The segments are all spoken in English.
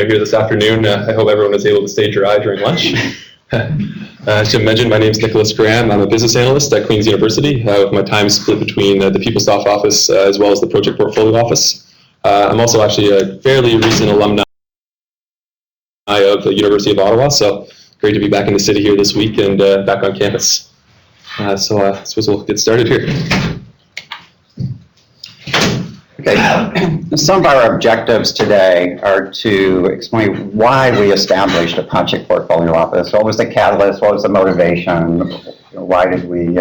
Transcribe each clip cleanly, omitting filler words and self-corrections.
here this afternoon. I hope everyone was able to stay dry during lunch. As Jim mentioned, my name is Nicholas Graham. I'm a business analyst at Queen's University with my time split between the PeopleSoft office as well as the project portfolio office. I'm also actually a fairly recent alumni of the University of Ottawa, so great to be back in the city here this week and back on campus. So I suppose we'll get started here. Okay, some of our objectives today are to explain why we established a project portfolio office. What was the catalyst? What was the motivation? Why did we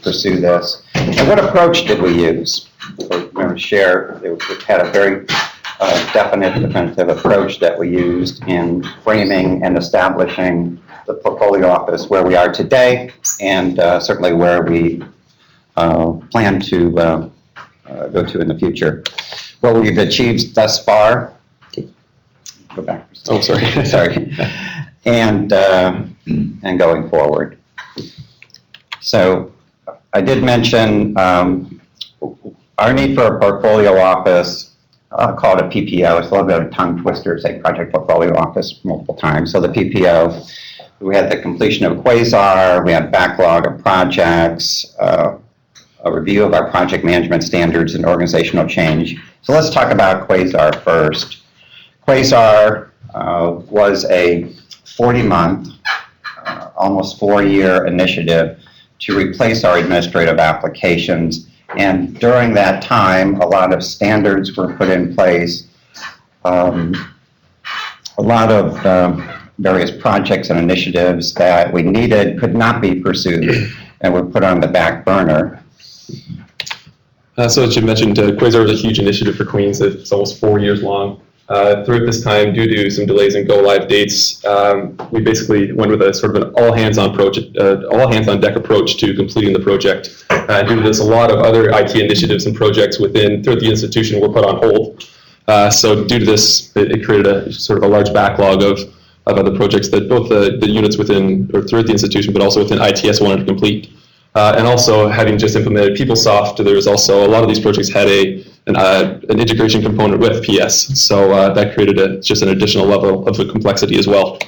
pursue this? And what approach did we use? We're going to share, we had a very definite, definitive approach that we used in framing and establishing the portfolio office where we are today, and certainly where we plan to go to in the future. What we've achieved thus far, go back. Oh, sorry. Sorry. And going forward. So I did mention our need for a portfolio office, called a PPO. It's a little bit of a tongue twister, say project portfolio office multiple times. So the PPO, we had the completion of Quasar, we had backlog of projects, a review of our project management standards and organizational change. So let's talk about Quasar first. Quasar was a 40-month, almost 4-year initiative to replace our administrative applications. And during that time, a lot of standards were put in place. A lot of various projects and initiatives that we needed could not be pursued and were put on the back burner. So as you mentioned, Quasar was a huge initiative for Queens. It's almost 4 years long. Throughout this time, due to some delays in go-live dates, we basically went with a sort of an all-hands-on-deck approach to completing the project. Due to this, a lot of other IT initiatives and projects throughout the institution were put on hold. So due to this, it created a sort of a large backlog of other projects that both the units within or throughout the institution, but also within ITS wanted to complete. And also, having just implemented PeopleSoft, there was also a lot of these projects had an integration component with PS, so that created just an additional level of complexity as well.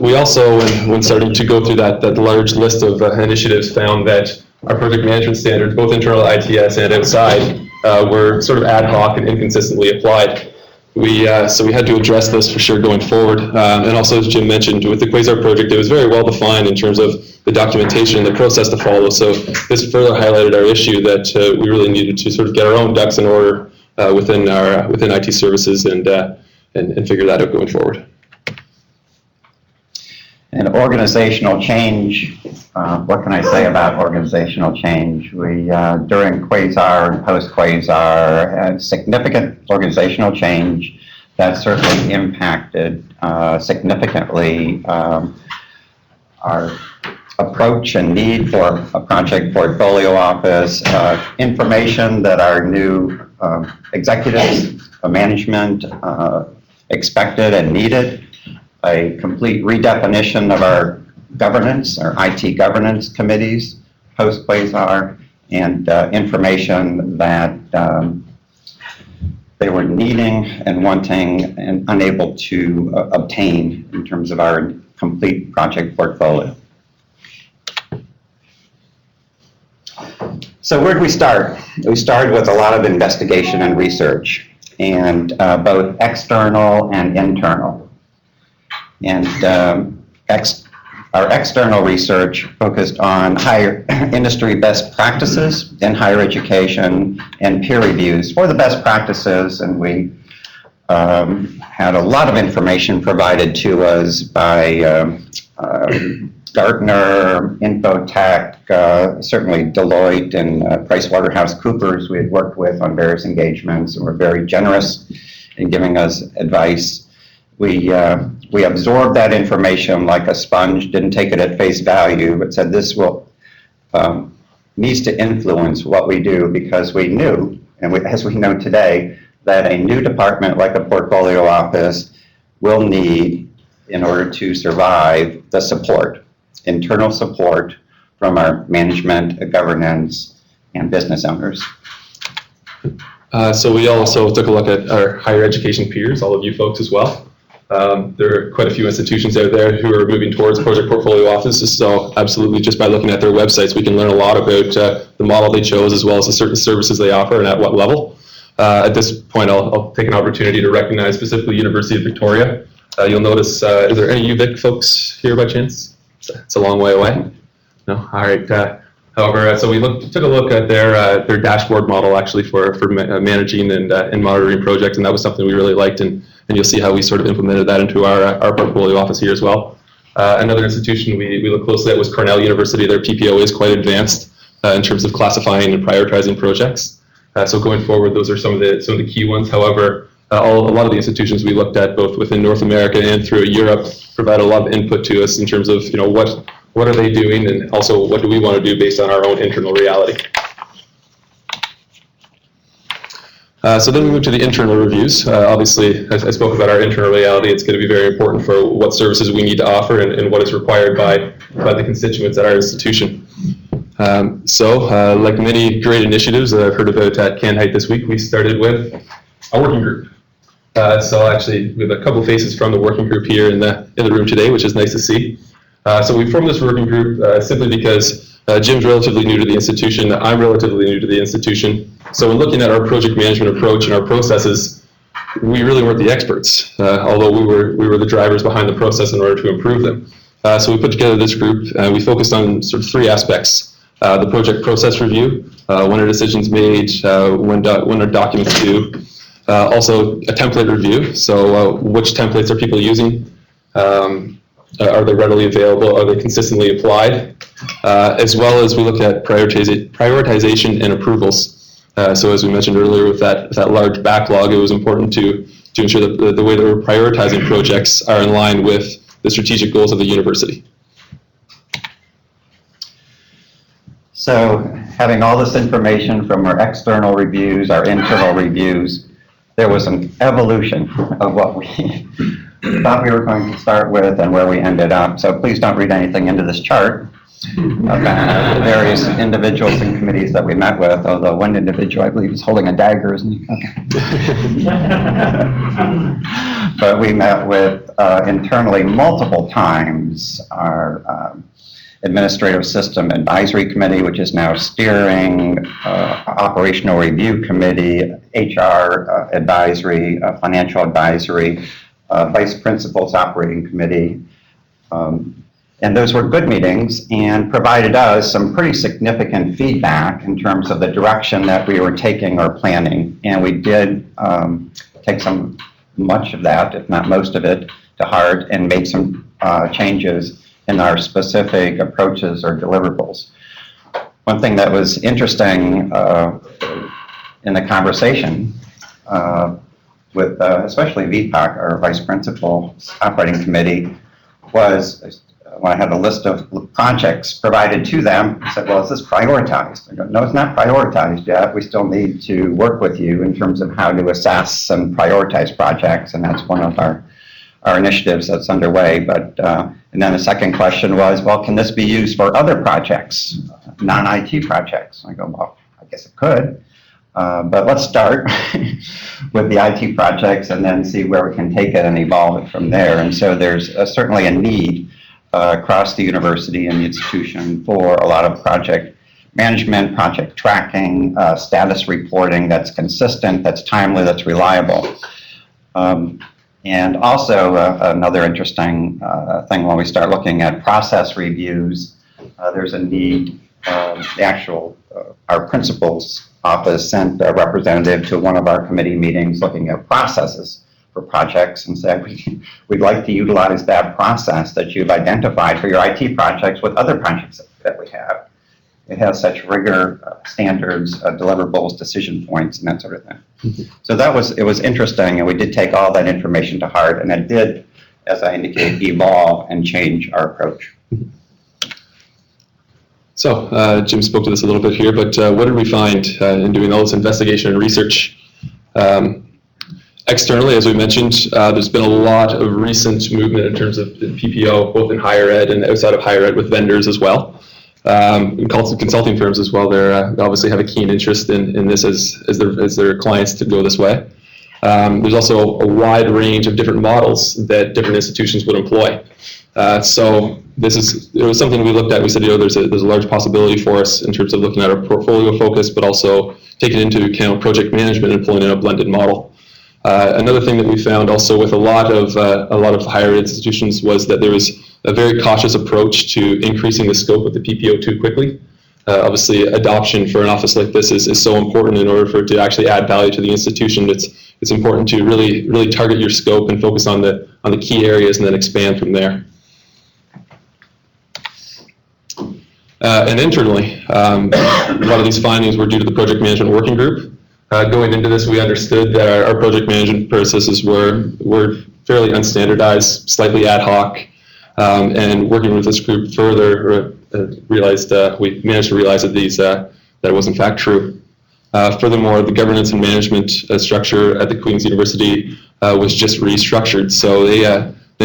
We also, when starting to go through that large list of initiatives, found that our project management standards, both internal ITS and outside, were sort of ad hoc and inconsistently applied. So we had to address this for sure going forward. And also, as Jim mentioned, with the Quasar project, it was very well defined in terms of the documentation and the process to follow. So this further highlighted our issue that we really needed to sort of get our own ducks in order within IT services and figure that out going forward. And organizational change, what can I say about organizational change? We, during Quasar and post-Quasar, had significant organizational change that certainly impacted significantly our approach and need for a project portfolio office, information that our new executives, management expected and needed, a complete redefinition of our governance, our IT governance committees, post-Quasar, and information that they were needing and wanting and unable to obtain in terms of our complete project portfolio. So where did we start? We started with a lot of investigation and research, and both external and internal. And our external research focused on higher industry best practices in higher education and peer reviews for the best practices, and we had a lot of information provided to us by Gartner, Infotech, certainly Deloitte and PricewaterhouseCoopers we had worked with on various engagements and were very generous in giving us advice. We absorbed that information like a sponge, didn't take it at face value, but said this will needs to influence what we do, because we knew, and as we know today, that a new department like a portfolio office will need, in order to survive, the support, internal support from our management, governance, and business owners. So we also took a look at our higher education peers, all of you folks as well. There are quite a few institutions out there who are moving towards project portfolio offices, so absolutely just by looking at their websites, we can learn a lot about the model they chose as well as the certain services they offer and at what level. At this point, I'll take an opportunity to recognize specifically University of Victoria. You'll notice, is there any UVic folks here by chance? It's a long way away. No? All right. However, so we took a look at their dashboard model actually for managing and monitoring projects, and that was something we really liked, and you'll see how we sort of implemented that into our portfolio office here as well. Another institution we looked closely at was Cornell University. Their PPO is quite advanced in terms of classifying and prioritizing projects. So going forward, those are some of the key ones. However, a lot of the institutions we looked at, both within North America and through Europe, provide a lot of input to us in terms of what are they doing, and also what do we want to do based on our own internal reality. So then we move to the internal reviews. Obviously, as I spoke about our internal reality, it's going to be very important for what services we need to offer and what is required by the constituents at our institution. So like many great initiatives that I've heard about at Can Height this week, we started with a working group. So actually, we have a couple faces from the working group here in the room today, which is nice to see. So we formed this working group simply because Jim's relatively new to the institution, I'm relatively new to the institution. So in looking at our project management approach and our processes, we really weren't the experts, although we were the drivers behind the process in order to improve them. So we put together this group, and we focused on sort of three aspects. The project process review, when are decisions made, when are documents due. Also a template review, so which templates are people using? Are they readily available? Are they consistently applied? As well as we look at prioritization and approvals. So as we mentioned earlier, with that large backlog, it was important to ensure that the way that we're prioritizing projects are in line with the strategic goals of the university. So having all this information from our external reviews, our internal reviews, there was an evolution of what we thought we were going to start with and where we ended up. So please don't read anything into this chart about the various individuals and committees that we met with, although one individual, I believe, is holding a dagger, isn't he? Okay. But we met with internally multiple times our Administrative System Advisory Committee, which is now steering, Operational Review Committee, HR Advisory, Financial Advisory, Vice Principals Operating Committee. And those were good meetings and provided us some pretty significant feedback in terms of the direction that we were taking or planning. And we did take much of that, if not most of it, to heart and made some changes in our specific approaches or deliverables. One thing that was interesting in the conversation with especially VPOC, our Vice Principal Operating Committee, was when I had a list of projects provided to them, I said, well, is this prioritized? I go, no, it's not prioritized yet. We still need to work with you in terms of how to assess and prioritize projects, and that's one of our initiatives that's underway. But and then the second question was, well, can this be used for other projects, non-IT projects? I go, well, I guess it could, but let's start with the IT projects and then see where we can take it and evolve it from there. And so there's certainly a need across the university and the institution for a lot of project management, project tracking, status reporting that's consistent, that's timely, that's reliable. And also another interesting thing when we start looking at process reviews, there's a need, our principal's office sent a representative to one of our committee meetings looking at processes for projects and said, we'd like to utilize that process that you've identified for your IT projects with other projects that we have. It has such rigor, standards, deliverables, decision points, and that sort of thing. So it was interesting, and we did take all that information to heart, and it did, as I indicated, evolve and change our approach. So Jim spoke to this a little bit here, but what did we find in doing all this investigation and research? Externally, as we mentioned, there's been a lot of recent movement in terms of PPO, both in higher ed and outside of higher ed with vendors as well. Consulting firms as well, they obviously have a keen interest in this as their clients to go this way. There's also a wide range of different models that different institutions would employ. So it was something we looked at. We said, there's a large possibility for us in terms of looking at our portfolio focus, but also taking into account project management and pulling in a blended model. Another thing that we found also with a lot of higher institutions was that there was a very cautious approach to increasing the scope of the PPO too quickly. Obviously, adoption for an office like this is so important in order for it to actually add value to the institution. It's important to really target your scope and focus on the key areas and then expand from there. And internally, a lot of these findings were due to the project management working group. Going into this, we understood that our project management processes were fairly unstandardized, slightly ad hoc, and working with this group further, we managed to realize that that was in fact true. Furthermore, the governance and management structure at the Queen's University was just restructured, so they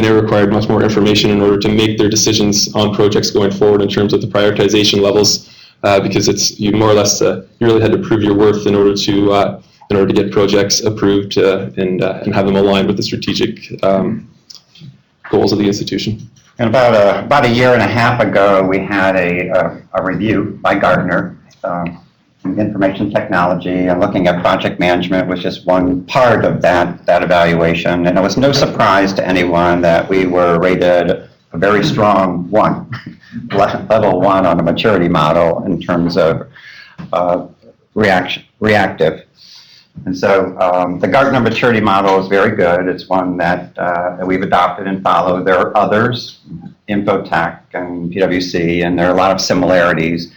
now required much more information in order to make their decisions on projects going forward in terms of the prioritization levels, because you more or less you really had to prove your worth in order to get projects approved and have them aligned with the strategic goals of the institution. And about a year and a half ago, we had a review by Gartner. Information technology and looking at project management was just one part of that evaluation. And it was no surprise to anyone that we were rated a very strong 1, level 1 on a maturity model in terms of reactive. And so the Gartner maturity model is very good. It's one that we've adopted and followed. There are others, Infotech and PwC, and there are a lot of similarities.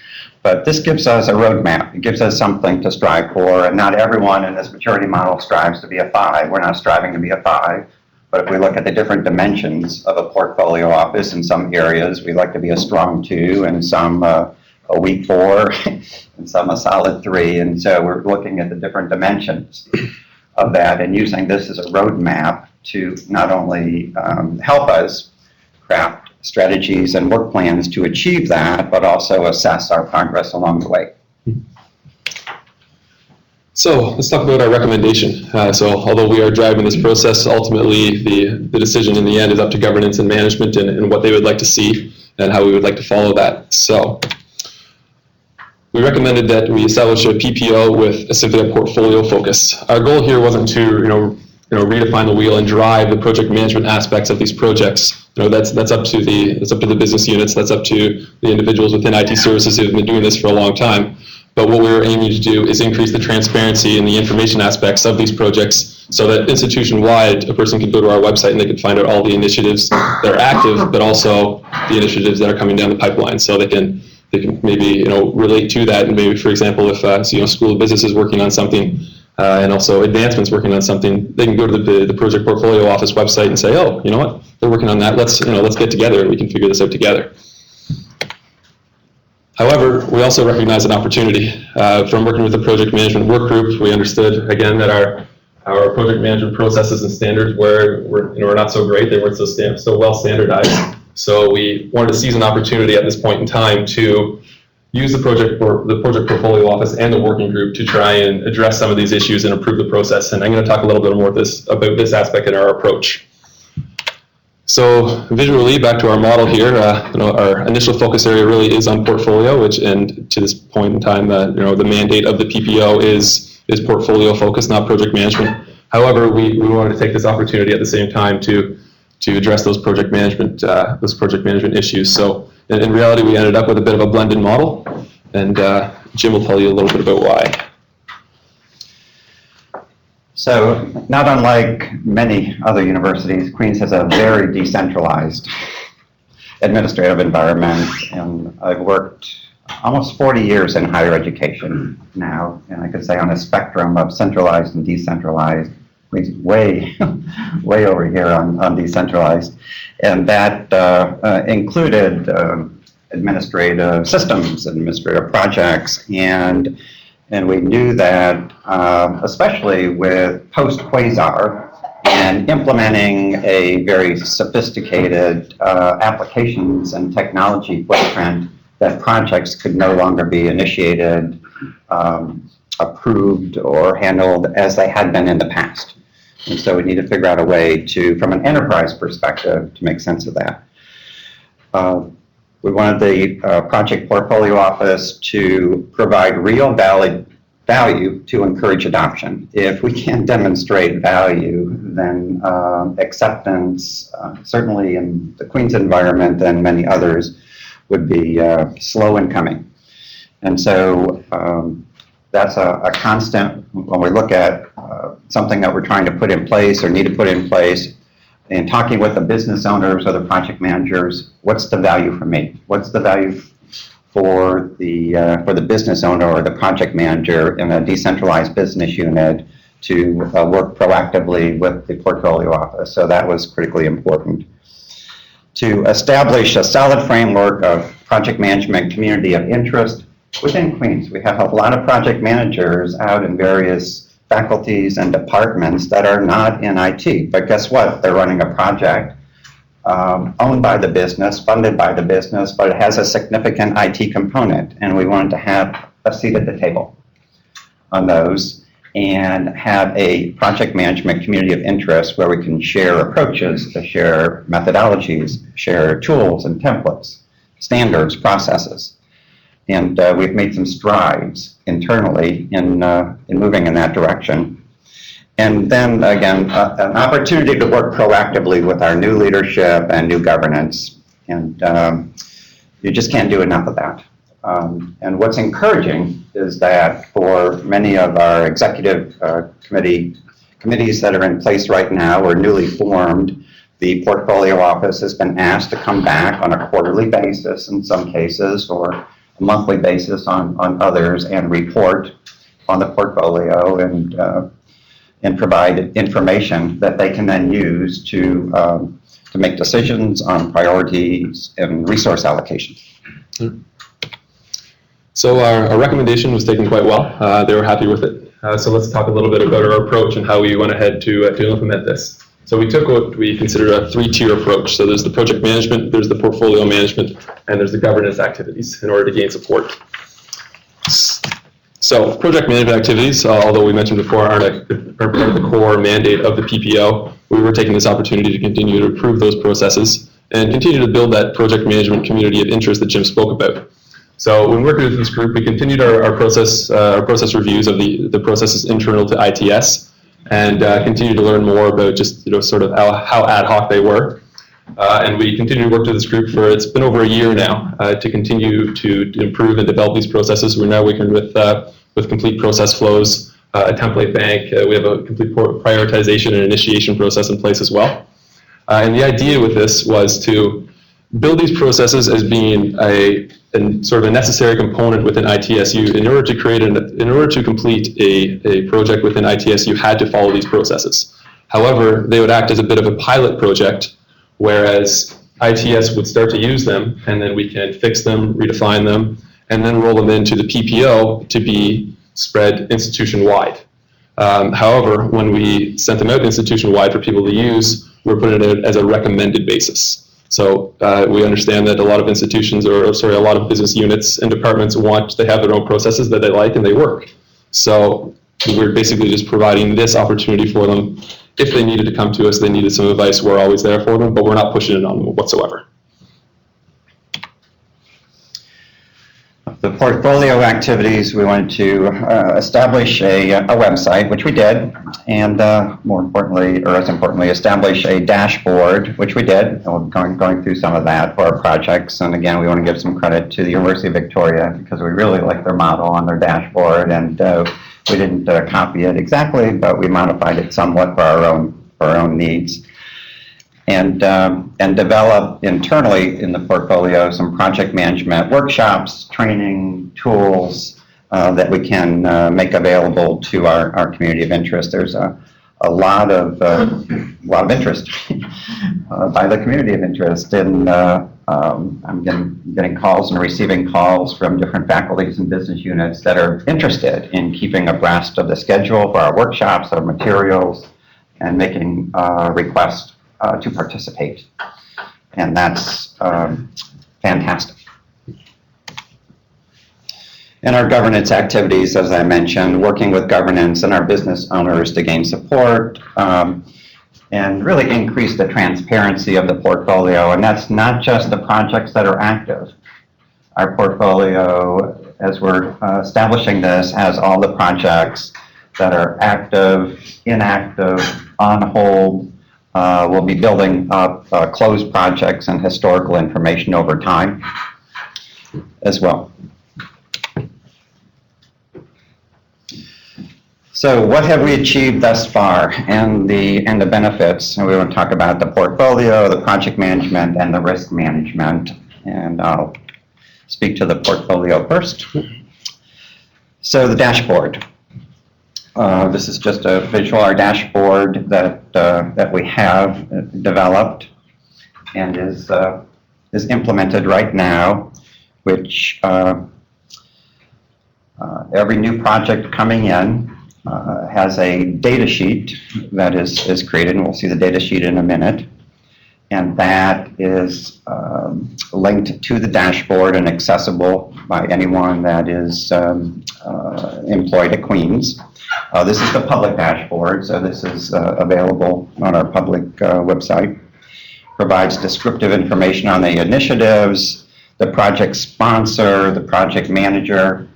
But this gives us a roadmap. It gives us something to strive for. And not everyone in this maturity model strives to be a 5. We're not striving to be a 5. But if we look at the different dimensions of a portfolio office, in some areas we like to be a strong 2, and some a weak 4, and some a solid 3. And so we're looking at the different dimensions of that and using this as a roadmap to not only help us craft strategies and work plans to achieve that, but also assess our progress along the way. So let's talk about our recommendation. So although we are driving this process, ultimately the decision in the end is up to governance and management and what they would like to see and how we would like to follow that. So we recommended that we establish a PPO with simply a portfolio focus. Our goal here wasn't to redefine the wheel and drive the project management aspects of these projects. That's up to the business units. That's up to the individuals within IT services who have been doing this for a long time. But what we were aiming to do is increase the transparency and the information aspects of these projects, so that institution-wide, a person could go to our website and they could find out all the initiatives that are active, but also the initiatives that are coming down the pipeline, so they can maybe relate to that. And maybe, for example, if School of Business is working on something, and also Advancement's working on something, they can go to the project portfolio office website and say, oh, you know what, they're working on that. Let's get together and we can figure this out together. However, we also recognize an opportunity. From working with the project management work group, we understood again that our project management processes and standards were not so great. They weren't so well standardized. So we wanted to seize an opportunity at this point in time to use the project portfolio office and the working group to try and address some of these issues and improve the process. And I'm going to talk a little bit more about this aspect in our approach. So visually, back to our model here, our initial focus area really is on portfolio, and to this point in time, the mandate of the PPO is portfolio focus, not project management. However, we wanted to take this opportunity at the same time to address those project management issues. So in reality, we ended up with a bit of a blended model, and Jim will tell you a little bit about why. So, not unlike many other universities, Queen's has a very decentralized administrative environment, and I've worked almost 40 years in higher education now, and I could say on a spectrum of centralized and decentralized. Queen's way over here on decentralized, and that included administrative systems, administrative projects, and we knew that, especially with post-Quasar and implementing a very sophisticated applications and technology footprint that projects could no longer be initiated, approved, or handled as they had been in the past. And so we need to figure out a way to, from an enterprise perspective, to make sense of that. We wanted the project portfolio office to provide real value to encourage adoption. If we can't demonstrate value, then acceptance, certainly in the Queen's environment and many others, would be slow in coming. And so that's a constant when we look at something that we're trying to put in place or need to put in place. In talking with the business owners or the project managers, what's the value for me? What's the value for the business owner or the project manager in a decentralized business unit to work proactively with the portfolio office? So that was critically important. To establish a solid framework of project management community of interest within Queens. We have a lot of project managers out in various faculties and departments that are not in IT, but guess what? They're running a project owned by the business, funded by the business, but it has a significant IT component, and we wanted to have a seat at the table on those and have a project management community of interest where we can share approaches, share methodologies, share tools and templates, standards, processes. And we've made some strides internally in moving in that direction. And then again, an opportunity to work proactively with our new leadership and new governance. And you just can't do enough of that. And what's encouraging is that for many of our executive committees that are in place right now or newly formed, the portfolio office has been asked to come back on a quarterly basis in some cases, or a monthly basis on others, and report on the portfolio and provide information that they can then use to make decisions on priorities and resource allocation. So our recommendation was taken quite well. They were happy with it. So let's talk a little bit about our approach and how we went ahead to implement this. So we took what we consider a three-tier approach. So there's the project management, there's the portfolio management, and there's the governance activities in order to gain support. So project management activities, although we mentioned before, are part of the core mandate of the PPO. We were taking this opportunity to continue to improve those processes and continue to build that project management community of interest that Jim spoke about. So when working with this group, we continued our process reviews of the processes internal to ITS, and continue to learn more about just sort of how ad hoc they were. And we continue to work with this group for, it's been over a year now, to continue to improve and develop these processes. We're now working with complete process flows, a template bank. We have a complete prioritization and initiation process in place as well. And the idea with this was to build these processes as being a sort of a necessary component within ITSU. In order to complete a project within ITS, you had to follow these processes. However, they would act as a bit of a pilot project, whereas ITS would start to use them, and then we can fix them, redefine them, and then roll them into the PPO to be spread institution-wide. However, when we sent them out institution-wide for people to use, we're putting it as a recommended basis. So we understand that a lot of institutions, a lot of business units and departments they have their own processes that they like and they work. So we're basically just providing this opportunity for them. If they needed to come to us, they needed some advice, we're always there for them, but we're not pushing it on them whatsoever. The portfolio activities, we wanted to establish a website, which we did, and more importantly, or as importantly, establish a dashboard, which we did. And we're going through some of that for our projects. And again, we want to give some credit to the University of Victoria because we really like their model on their dashboard, and we didn't copy it exactly, but we modified it somewhat for our own needs. And develop internally in the portfolio some project management workshops, training, tools that we can make available to our community of interest. There's a lot of interest by the community of interest, and I'm getting calls and receiving calls from different faculties and business units that are interested in keeping abreast of the schedule for our workshops, our materials, and making requests to participate, and that's fantastic. And our governance activities, as I mentioned, working with governance and our business owners to gain support and really increase the transparency of the portfolio. And that's not just the projects that are active. Our portfolio, as we're establishing this, has all the projects that are active, inactive, on hold. We'll be building up closed projects and historical information over time as well. So what have we achieved thus far and the benefits? And we want to talk about the portfolio, the project management, and the risk management. And I'll speak to the portfolio first. So the dashboard. This is just a visual our dashboard that we have developed and is implemented right now, which every new project coming in has a data sheet that is created, and we'll see the data sheet in a minute. And that is linked to the dashboard and accessible by anyone that is employed at Queens. This is the public dashboard, so this is available on our public website. Provides descriptive information on the initiatives, the project sponsor, the project manager.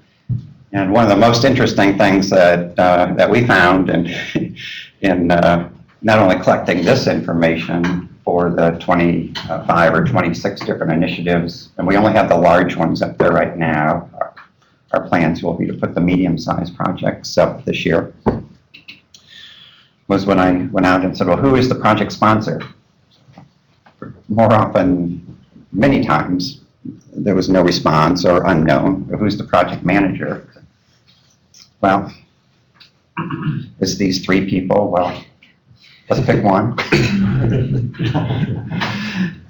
And one of the most interesting things that we found in not only collecting this information for the 25 or 26 different initiatives, and we only have the large ones up there right now. Our plans will be to put the medium-sized projects up this year. Was when I went out and said, well, who is the project sponsor? More often, many times, there was no response or unknown. Who's the project manager? Well, it's these three people. Well, let's pick one.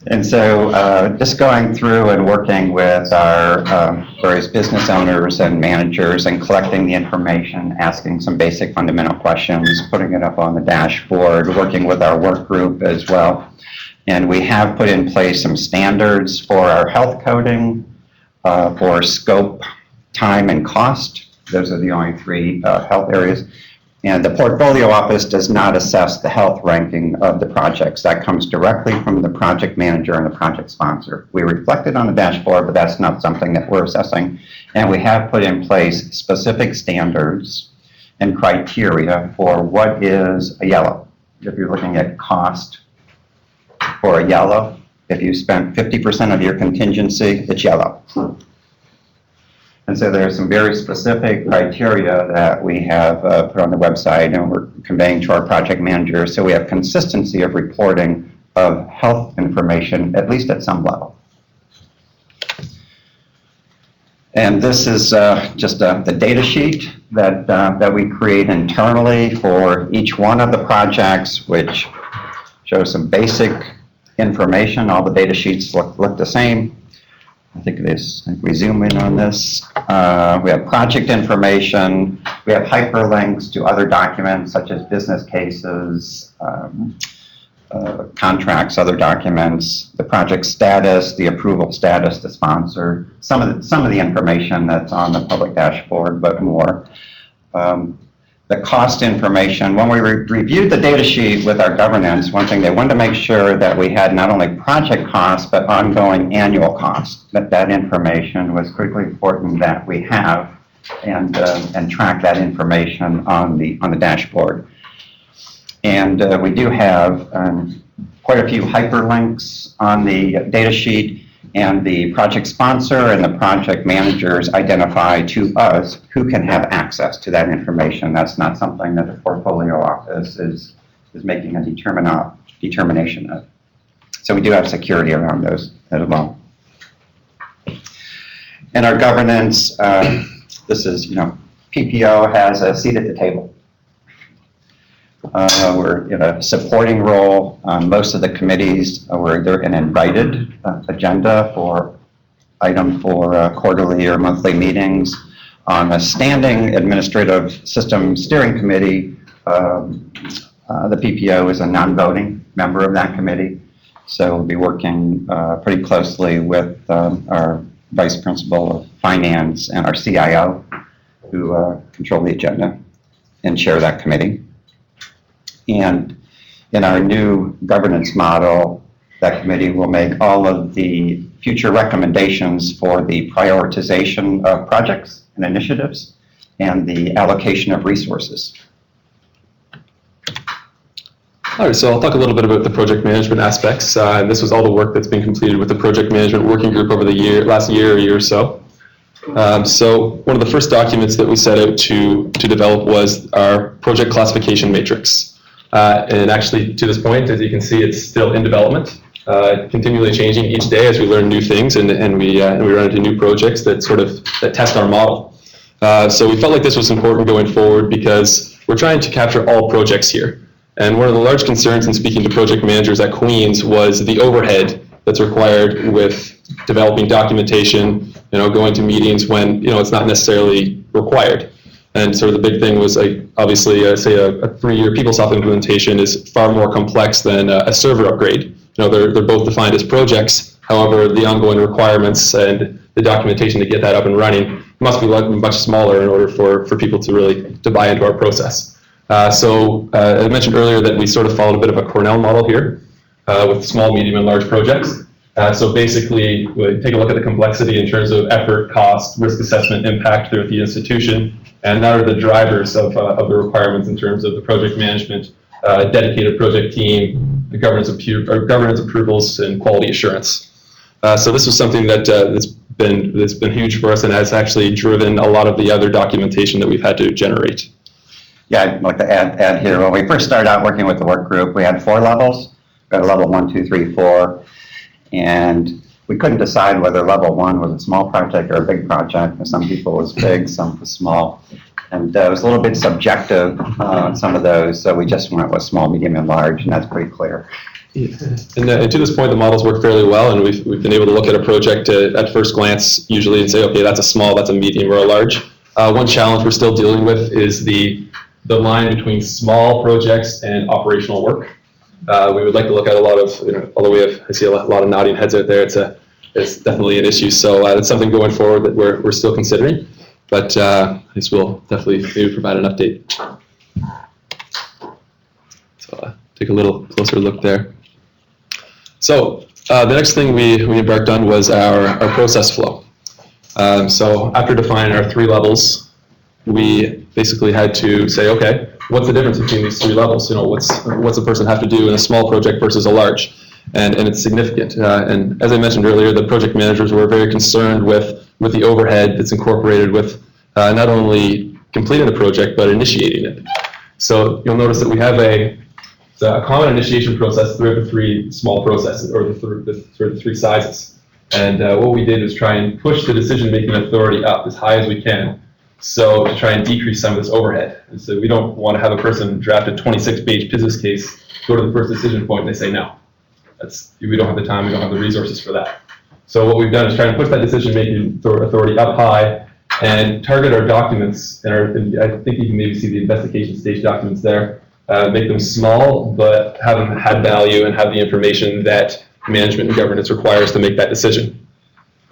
And so just going through and working with our various business owners and managers and collecting the information, asking some basic fundamental questions, putting it up on the dashboard, working with our work group as well. And we have put in place some standards for our health coding, for scope, time, and cost. Those are the only three health areas. And the portfolio office does not assess the health ranking of the projects. That comes directly from the project manager and the project sponsor. We reflect it on the dashboard, but that's not something that we're assessing. And we have put in place specific standards and criteria for what is a yellow. If you're looking at cost for a yellow, if you spent 50% of your contingency, it's yellow. And so there are some very specific criteria that we have put on the website and we're conveying to our project managers, so we have consistency of reporting of health information, at least at some level. And this is just the data sheet that we create internally for each one of the projects, which shows some basic information. All the data sheets look the same. I think it is. If we zoom in on this, we have project information. We have hyperlinks to other documents such as business cases, contracts, other documents, the project status, the approval status, the sponsor, some of the information that's on the public dashboard, but more. The cost information. When we reviewed the data sheet with our governance, one thing they wanted to make sure that we had not only project costs, but ongoing annual costs. That information was critically important that we have and track that information on the dashboard. And we do have quite a few hyperlinks on the data sheet, and the project sponsor and the project managers identify to us who can have access to that information. That's not something that the portfolio office is making a determination of. So we do have security around those as well. And our governance, this is, PPO has a seat at the table. We're in a supporting role on most of the committees. We're either an invited agenda for item for quarterly or monthly meetings. On a standing administrative system steering committee, the PPO is a non-voting member of that committee. So we'll be working pretty closely with our Vice Principal of Finance, and our CIO, who control the agenda and chair that committee. And in our new governance model, that committee will make all of the future recommendations for the prioritization of projects and initiatives and the allocation of resources. All right, so I'll talk a little bit about the project management aspects. And this was all the work that's been completed with the project management working group over the last year or so. So one of the first documents that we set out to develop was our project classification matrix. And actually, to this point, as you can see, it's still in development, continually changing each day as we learn new things and we run into new projects that test our model. So we felt like this was important going forward because we're trying to capture all projects here. And one of the large concerns in speaking to project managers at Queen's was the overhead that's required with developing documentation, going to meetings when it's not necessarily required. And sort of the big thing was obviously say a 3-year PeopleSoft implementation is far more complex than a server upgrade. They're both defined as projects. However, the ongoing requirements and the documentation to get that up and running must be much smaller in order for people to buy into our process. So I mentioned earlier that we sort of followed a bit of a Cornell model here with small, medium, and large projects. So basically, we take a look at the complexity in terms of effort, cost, risk assessment, impact throughout the institution, and that are the drivers of the requirements in terms of the project management, dedicated project team, the governance approvals, and quality assurance. So this was something that's been huge for us and has actually driven a lot of the other documentation that we've had to generate. Yeah, I'd like to add here, when we first started out working with the work group, we had 4 levels. We had level 1, 2, 3, 4, and we couldn't decide whether level 1 was a small project or a big project. For some people it was big, some was small, and it was a little bit subjective on some of those, so we just went with small, medium, and large, and that's pretty clear. Yeah. And to this point, the models work fairly well, and we've been able to look at a project at first glance usually and say, okay, that's a small, that's a medium, or a large. One challenge we're still dealing with is the line between small projects and operational work. We would like to look at a lot of, although I see a lot of nodding heads out there, it's definitely an issue. So that's something going forward that we're still considering, but this will definitely maybe provide an update. So take a little closer look there. So the next thing we embarked on was our process flow. So after defining our 3 levels, we basically had to say, okay, what's the difference between these 3 levels? What's a person have to do in a small project versus a large? And it's significant. And as I mentioned earlier, the project managers were very concerned with the overhead that's incorporated with not only completing the project, but initiating it. So you'll notice that we have a common initiation process throughout the 3 small processes, or the 3 sizes. And what we did was try and push the decision-making authority up as high as we can. So to try and decrease some of this overhead. And so we don't want to have a person draft a 26-page business case, go to the first decision point, and they say no. We don't have the time, we don't have the resources for that. So what we've done is try and push that decision-making authority up high and target our documents, and I think you can maybe see the investigation stage documents there, make them small, but have them add value and have the information that management and governance requires to make that decision.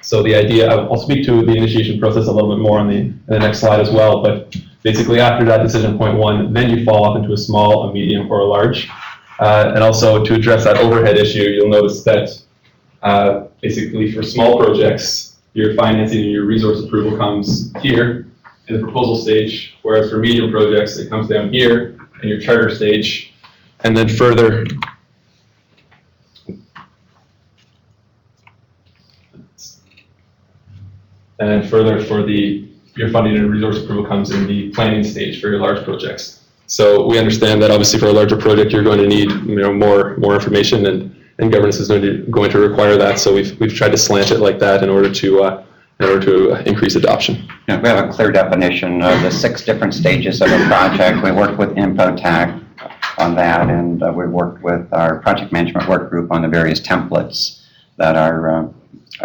So the idea, I'll speak to the initiation process a little bit more on the next slide as well, but basically after that decision point 1, then you fall off into a small, a medium, or a large. And also to address that overhead issue, you'll notice that basically for small projects, your financing and your resource approval comes here in the proposal stage, whereas for medium projects, it comes down here in your charter stage, and then further for your funding and resource approval comes in the planning stage for your large projects. So we understand that obviously for a larger project, you're going to need more information, and governance is going to require that. So we've tried to slant it like that in order to increase adoption. Yeah, we have a clear definition of the 6 different stages of a project. We worked with InfoTac on that, and we worked with our project management work group on the various templates that are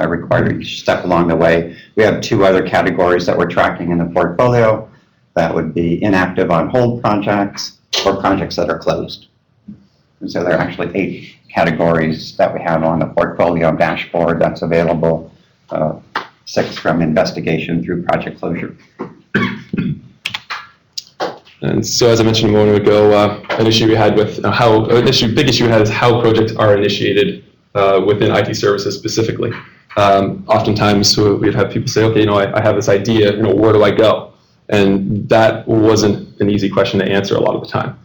required each step along the way. We have 2 other categories that we're tracking in the portfolio. That would be inactive on hold projects or projects that are closed. And so there are actually 8 categories that we have on the portfolio dashboard that's available 6 from investigation through project closure. And so, as I mentioned a moment ago, an issue we had with big issue we had is how projects are initiated within IT services specifically. Oftentimes, we'd have people say, okay, I have this idea, where do I go? And that wasn't an easy question to answer a lot of the time.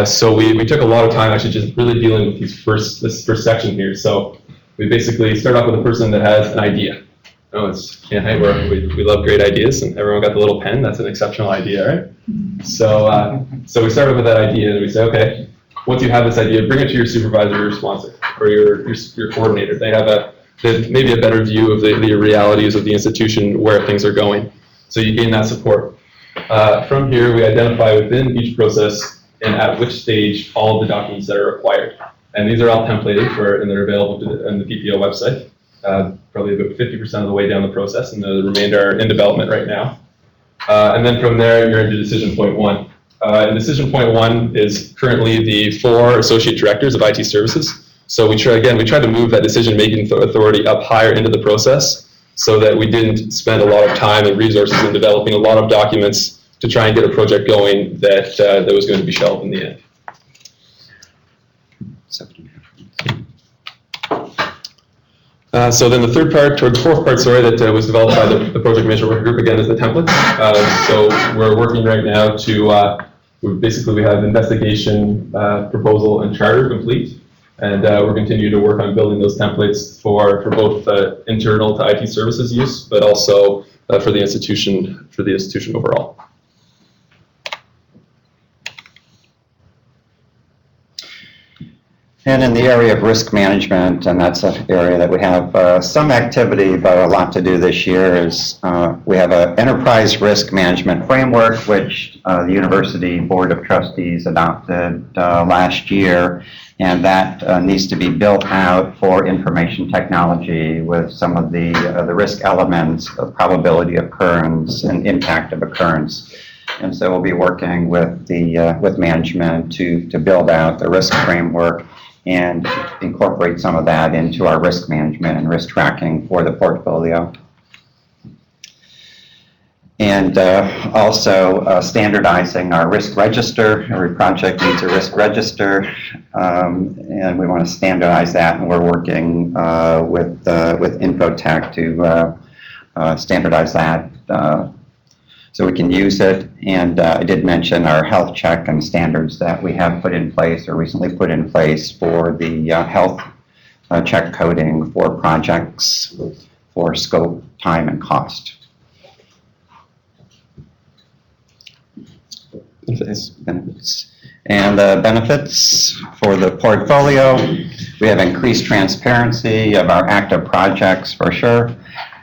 So we took a lot of time actually just really dealing with this first section here. So we basically start off with a person that has an idea. Hey, we love great ideas, and everyone got the little pen. That's an exceptional idea, right? So we started with that idea, and we say, okay, once you have this idea, bring it to your supervisor or sponsor or your coordinator. They have maybe a better view of the realities of the institution, where things are going. So you gain that support. From here, we identify within each process and at which stage all of the documents that are required. And these are all templated and they're available on the PPO website. Probably about 50% of the way down the process, and the remainder are in development right now. And then from there, you're into decision point 1. And decision point 1 is currently the 4 associate directors of IT services. So we tried to move that decision-making authority up higher into the process so that we didn't spend a lot of time and resources in developing a lot of documents to try and get a project going that was going to be shelved in the end. So then the fourth part, that was developed by the project management working group, again, is the template. So we're working right now to, we have investigation, proposal, and charter complete. And we're continuing to work on building those templates for both internal to IT services use, but also for the institution overall. And in the area of risk management, and that's an area that we have some activity, but a lot to do this year, is we have an enterprise risk management framework, which the University Board of Trustees adopted last year, and that needs to be built out for information technology with some of the risk elements of probability of occurrence and impact of occurrence. And so we'll be working with management to build out the risk framework and incorporate some of that into our risk management and risk tracking for the portfolio. And also standardizing our risk register. Every project needs a risk register, and we want to standardize that, and we're working with Infotech to standardize that so we can use it. And I did mention our health check and standards that we have put in place or recently put in place for the health check coding for projects for scope, time, and cost. Benefits. And benefits for the portfolio, we have increased transparency of our active projects for sure.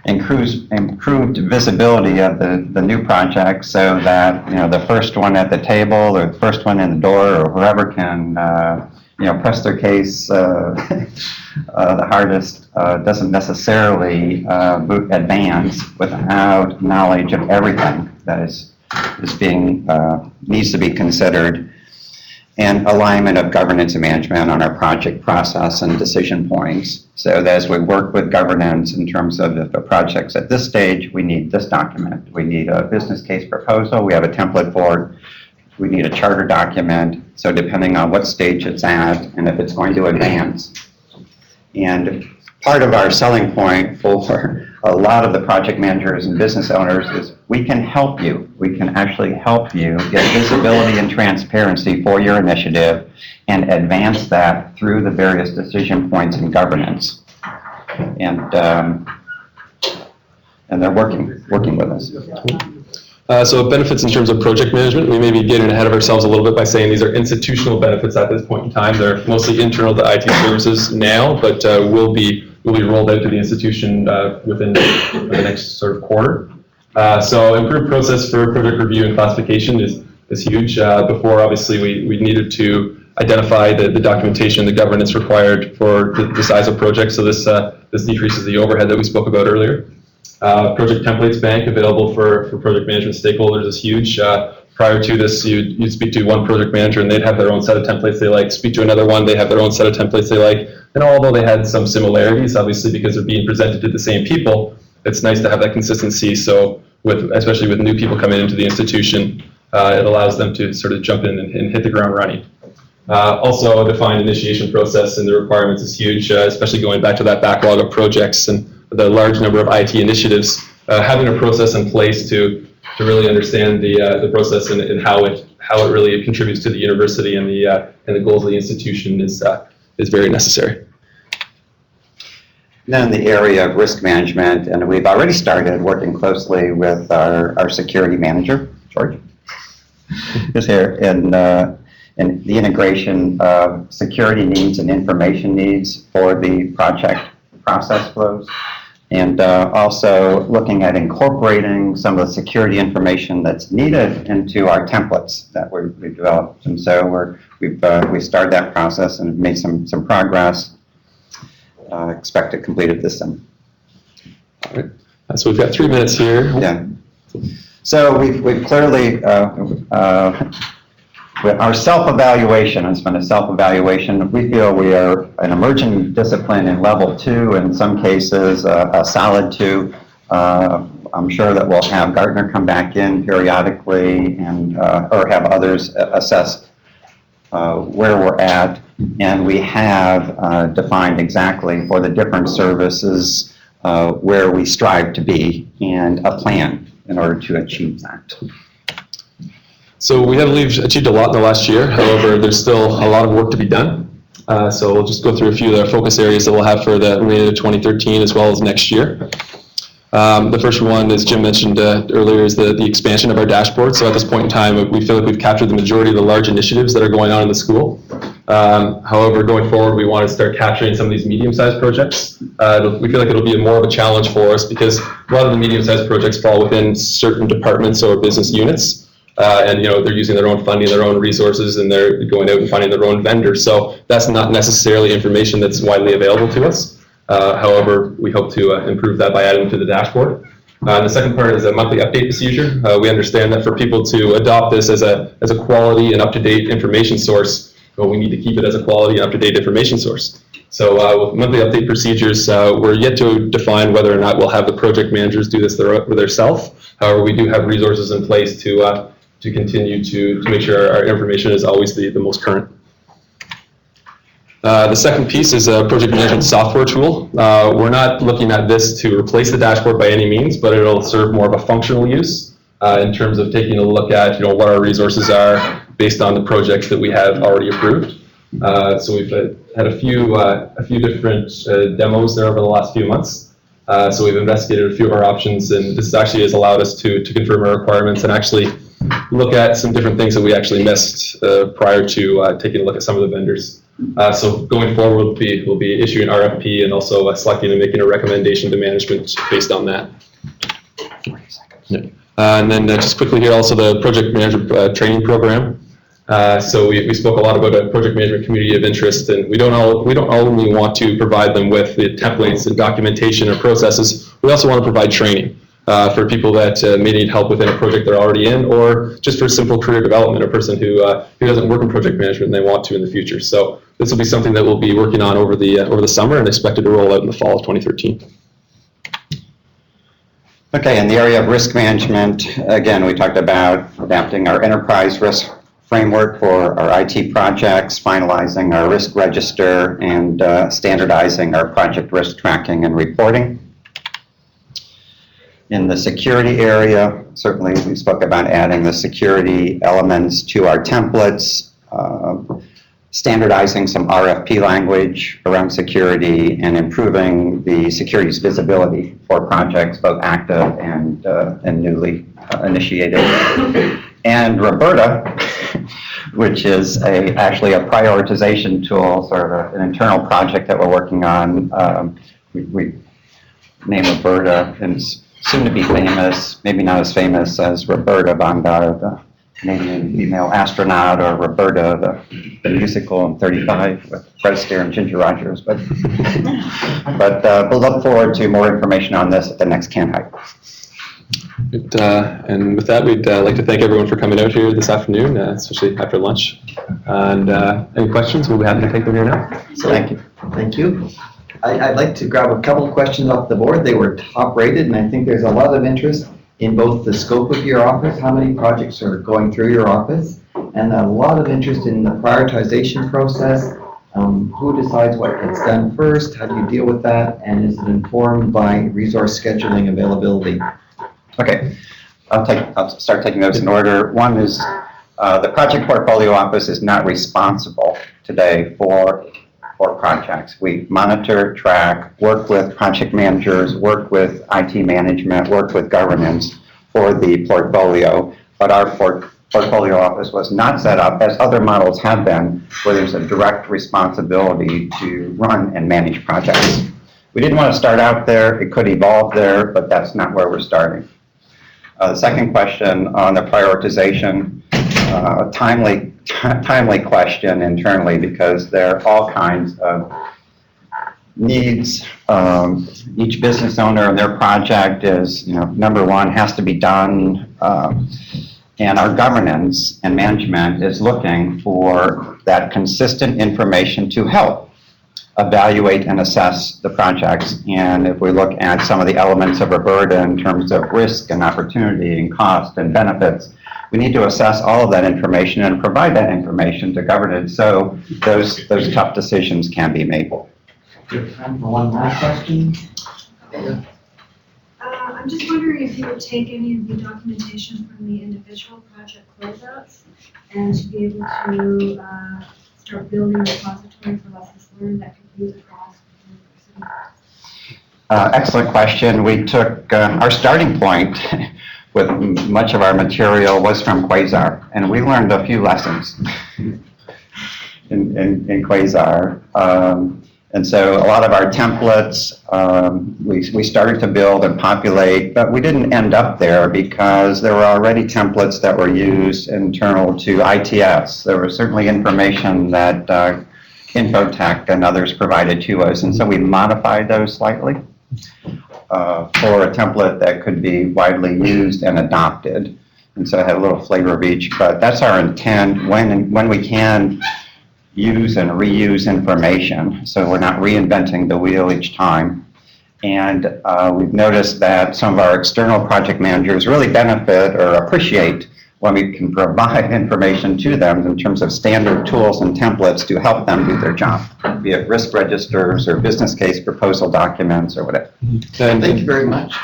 Improved visibility of the new projects so that the first one at the table or the first one in the door or whoever can press their case the hardest doesn't necessarily advance without knowledge of everything that is being needs to be considered, and alignment of governance and management on our project process and decision points. So that as we work with governance in terms of if a project's at this stage, we need this document. We need a business case proposal. We have a template for it. We need a charter document. So depending on what stage it's at and if it's going to advance. And part of our selling point for a lot of the project managers and business owners is we can help you. We can actually help you get visibility and transparency for your initiative and advance that through the various decision points in governance. And they're working with us. So benefits in terms of project management, we may be getting ahead of ourselves a little bit by saying these are institutional benefits at this point in time. They're mostly internal to IT services now, but will be rolled out to the institution within the next sort of quarter. So improved process for project review and classification is huge. Before, obviously, we needed to identify the documentation, the governance required for the size of projects. So this decreases the overhead that we spoke about earlier. Project templates bank available for project management stakeholders is huge. Prior to this, you'd speak to one project manager and they'd have their own set of templates they like. Speak to another one, they have their own set of templates they like. And although they had some similarities, obviously because they're being presented to the same people, it's nice to have that consistency. So especially with new people coming into the institution, it allows them to sort of jump in and hit the ground running. Also, a defined initiation process and the requirements is huge, especially going back to that backlog of projects and the large number of IT initiatives. Having a process in place to really understand the process and how it really contributes to the university and the goals of the institution is very necessary. Now in the area of risk management, and we've already started working closely with our security manager, George, who's here, in the integration of security needs and information needs for the project process flows, and also looking at incorporating some of the security information that's needed into our templates that we've developed. And so we started that process and made some progress. Expect to complete it this summer. All right. So we've got 3 minutes here. Yeah. So we've clearly with our self-evaluation, it's been a self-evaluation. We feel we are an emerging discipline in level 2, in some cases a solid 2. I'm sure that we'll have Gartner come back in periodically and or have others assess where we're at, and we have defined exactly for the different services where we strive to be and a plan in order to achieve that. So we have achieved a lot in the last year. However, there's still a lot of work to be done. So we'll just go through a few of the focus areas that we'll have for the remainder of 2013 as well as next year. The first one, as Jim mentioned earlier, is the expansion of our dashboard. So at this point in time, we feel like we've captured the majority of the large initiatives that are going on in the school. However, going forward, we want to start capturing some of these medium-sized projects. We feel like it'll be more of a challenge for us because a lot of the medium-sized projects fall within certain departments or business units. And they're using their own funding, their own resources, and they're going out and finding their own vendors. So that's not necessarily information that's widely available to us. However, we hope to improve that by adding to the dashboard. The second part is a monthly update procedure. We understand that for people to adopt this as a quality and up-to-date information source, we need to keep it as a quality and up-to-date information source. So with monthly update procedures, we're yet to define whether or not we'll have the project managers do this themselves. However, we do have resources in place to continue to make sure our information is always the most current. The second piece is a project management software tool. We're not looking at this to replace the dashboard by any means, but it'll serve more of a functional use in terms of taking a look at what our resources are based on the projects that we have already approved. So we've had a few different demos there over the last few months. So we've investigated a few of our options, and this actually has allowed us to confirm our requirements and actually look at some different things that we actually missed prior to taking a look at some of the vendors. So going forward, we'll be issuing RFP and also selecting and making a recommendation to management based on that. Yeah. And then just quickly here, also the Project Manager Training Program. So we spoke a lot about a project management community of interest, and we don't only want to provide them with the templates and documentation or processes, we also want to provide training for people that may need help within a project they're already in, or just for simple career development, a person who doesn't work in project management and they want to in the future. So this will be something that we'll be working on over the summer and expected to roll out in the fall of 2013. Okay, in the area of risk management, again, we talked about adapting our enterprise risk framework for our IT projects, finalizing our risk register, and standardizing our project risk tracking and reporting. In the security area, certainly we spoke about adding the security elements to our templates, standardizing some RFP language around security, and improving the security's visibility for projects, both active and newly initiated. And Roberta, which is actually a prioritization tool, sort of an internal project that we're working on. We named Roberta, and it's soon to be famous, maybe not as famous as Roberta Vanguard, the Canadian female astronaut, or Roberta, the musical in 35 with Fred Astaire and Ginger Rogers. But we'll look forward to more information on this at the next CanHi. And with that, we'd like to thank everyone for coming out here this afternoon, especially after lunch. And any questions, we'll be happy to take them here now. So thank you. Thank you. I'd like to grab a couple of questions off the board. They were top rated, and I think there's a lot of interest in both the scope of your office, how many projects are going through your office, and a lot of interest in the prioritization process. Who decides what gets done first? How do you deal with that? And is it informed by resource scheduling availability? Okay, I'll start taking those in order. One is the project portfolio office is not responsible today for projects. We monitor, track, work with project managers, work with IT management, work with governance for the portfolio, but our portfolio office was not set up, as other models have been, where there's a direct responsibility to run and manage projects. We didn't want to start out there. It could evolve there, but that's not where we're starting. The second question on the prioritization, timely question internally, because there are all kinds of needs. Each business owner and their project is, number one, has to be done. And our governance and management is looking for that consistent information to help evaluate and assess the projects. And if we look at some of the elements of a burden in terms of risk and opportunity and cost and benefits, we need to assess all of that information and provide that information to governance so those tough decisions can be made. Do you have time for one last question? I'm just wondering if you would take any of the documentation from the individual project closeouts and to be able to start building a repository for lessons learned that could be used across the university. Excellent question. We took our starting point with much of our material was from Quasar, and we learned a few lessons in Quasar. And so a lot of our templates, we started to build and populate, but we didn't end up there because there were already templates that were used internal to ITS. There was certainly information that Infotech and others provided to us, and so we modified those slightly for a template that could be widely used and adopted. And so it had a little flavor of each, but that's our intent when we can use and reuse information, so we're not reinventing the wheel each time. And we've noticed that some of our external project managers really benefit or appreciate when we can provide information to them in terms of standard tools and templates to help them do their job, be it risk registers or business case proposal documents or whatever. Thank you very much.